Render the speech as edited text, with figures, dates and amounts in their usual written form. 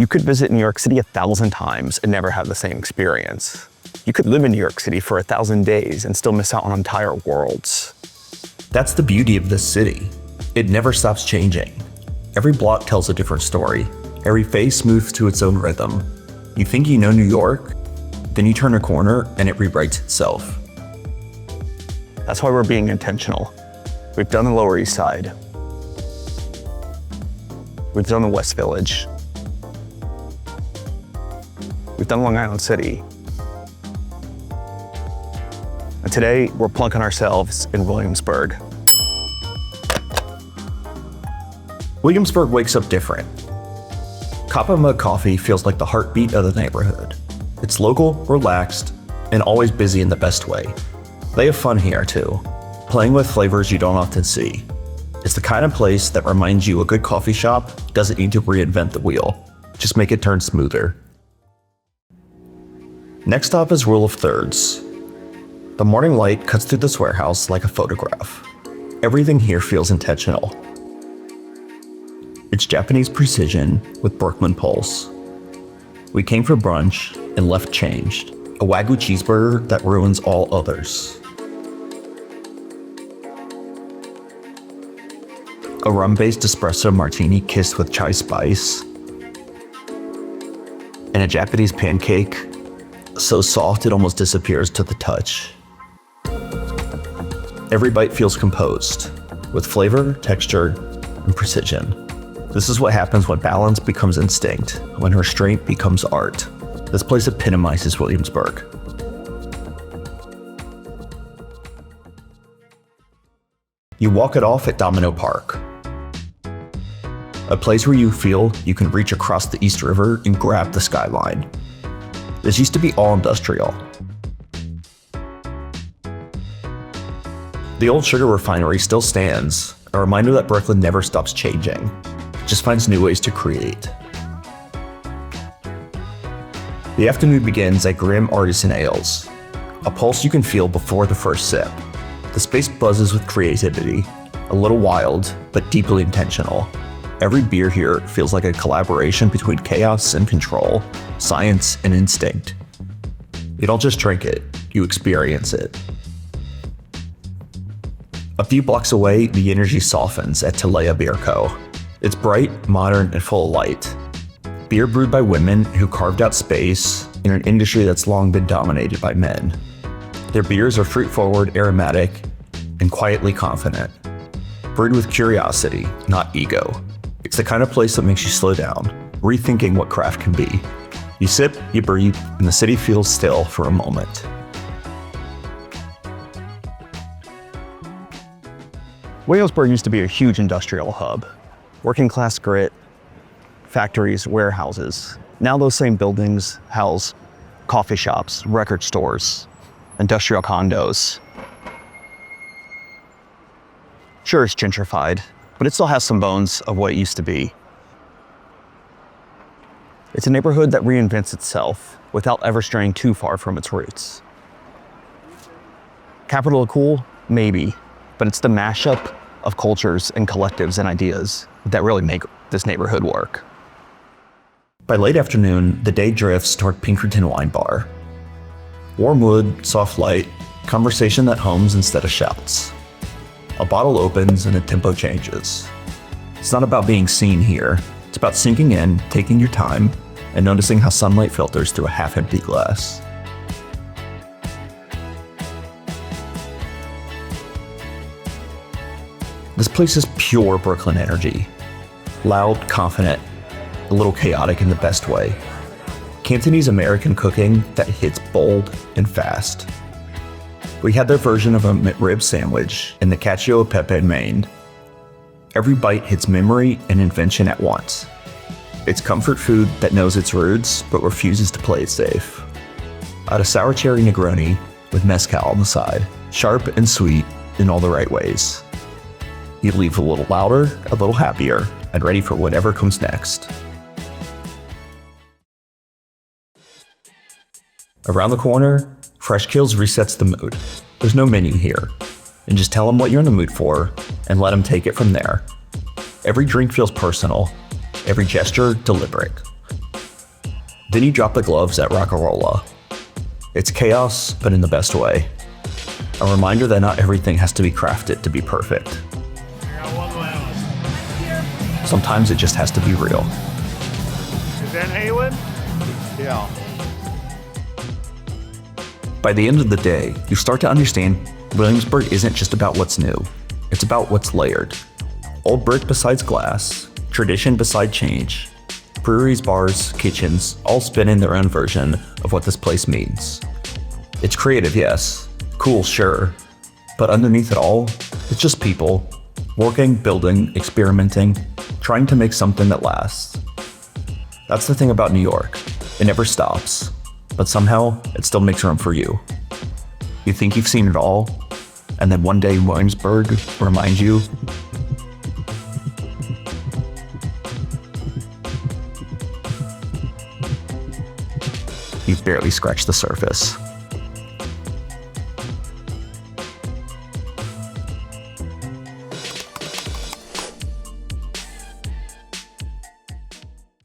You could visit New York City 1,000 times and never have the same experience. You could live in New York City for 1,000 days and still miss out on entire worlds. That's the beauty of this city. It never stops changing. Every block tells a different story. Every face moves to its own rhythm. You think you know New York, then you turn a corner and it rewrites itself. That's why we're being intentional. We've done the Lower East Side. We've done the West Village. We've done Long Island City. And today, we're plunking ourselves in Williamsburg. Williamsburg wakes up different. Cop and Mug Coffee feels like the heartbeat of the neighborhood. It's local, relaxed, and always busy in the best way. They have fun here too, playing with flavors you don't often see. It's the kind of place that reminds you a good coffee shop doesn't need to reinvent the wheel, just make it turn smoother. Next stop is Rule of Thirds. The morning light cuts through this warehouse like a photograph. Everything here feels intentional. It's Japanese precision with Brooklyn pulse. We came for brunch and left changed. A Wagyu cheeseburger that ruins all others. A rum-based espresso martini kissed with chai spice. And a Japanese pancake so soft it almost disappears to the touch. Every bite feels composed, with flavor, texture, and precision. This is what happens when balance becomes instinct, when restraint becomes art. This place epitomizes Williamsburg. You walk it off at Domino Park, a place where you feel you can reach across the East River and grab the skyline. This used to be all industrial. The old sugar refinery still stands, a reminder that Brooklyn never stops changing, just finds new ways to create. The afternoon begins at Grimm Artisan Ales, a pulse you can feel before the first sip. The space buzzes with creativity, a little wild, but deeply intentional. Every beer here feels like a collaboration between chaos and control, science and instinct. You don't just drink it, you experience it. A few blocks away, the energy softens at Talea Beer Co. It's bright, modern, and full of light. Beer brewed by women who carved out space in an industry that's long been dominated by men. Their beers are fruit-forward, aromatic, and quietly confident. Brewed with curiosity, not ego. It's the kind of place that makes you slow down, rethinking what craft can be. You sip, you breathe, and the city feels still for a moment. Williamsburg used to be a huge industrial hub. Working class grit, factories, warehouses. Now those same buildings house coffee shops, record stores, industrial condos. Sure, it's gentrified, but it still has some bones of what it used to be. It's a neighborhood that reinvents itself without ever straying too far from its roots. Capital of cool? Maybe, but it's the mashup of cultures and collectives and ideas that really make this neighborhood work. By late afternoon, the day drifts toward Pinkerton Wine Bar. Warm wood, soft light, conversation that hums instead of shouts. A bottle opens and the tempo changes. It's not about being seen here. It's about sinking in, taking your time, and noticing how sunlight filters through a half-empty glass. This place is pure Brooklyn energy. Loud, confident, a little chaotic in the best way. Cantonese-American cooking that hits bold and fast. We had their version of a McRib sandwich in the Cacio e Pepe, Maine. Every bite hits memory and invention at once. It's comfort food that knows its roots but refuses to play it safe. Add a sour cherry Negroni with mezcal on the side, sharp and sweet in all the right ways. You leave a little louder, a little happier, and ready for whatever comes next. Around the corner, Fresh Kills resets the mood. There's no menu here, and just tell them what you're in the mood for and let them take it from there. Every drink feels personal, every gesture deliberate. Then you drop the gloves at Rocka Rolla. It's chaos, but in the best way. A reminder that not everything has to be crafted to be perfect. Sometimes it just has to be real. Is that Halen? Yeah. By the end of the day, you start to understand Williamsburg isn't just about what's new. It's about what's layered. Old brick besides glass, tradition beside change. Breweries, bars, kitchens, all spin in their own version of what this place means. It's creative, yes. Cool, sure. But underneath it all, it's just people. Working, building, experimenting, trying to make something that lasts. That's the thing about New York. It never stops. But somehow, it still makes room for you. You think you've seen it all, and then one day Williamsburg reminds you, you've barely scratched the surface.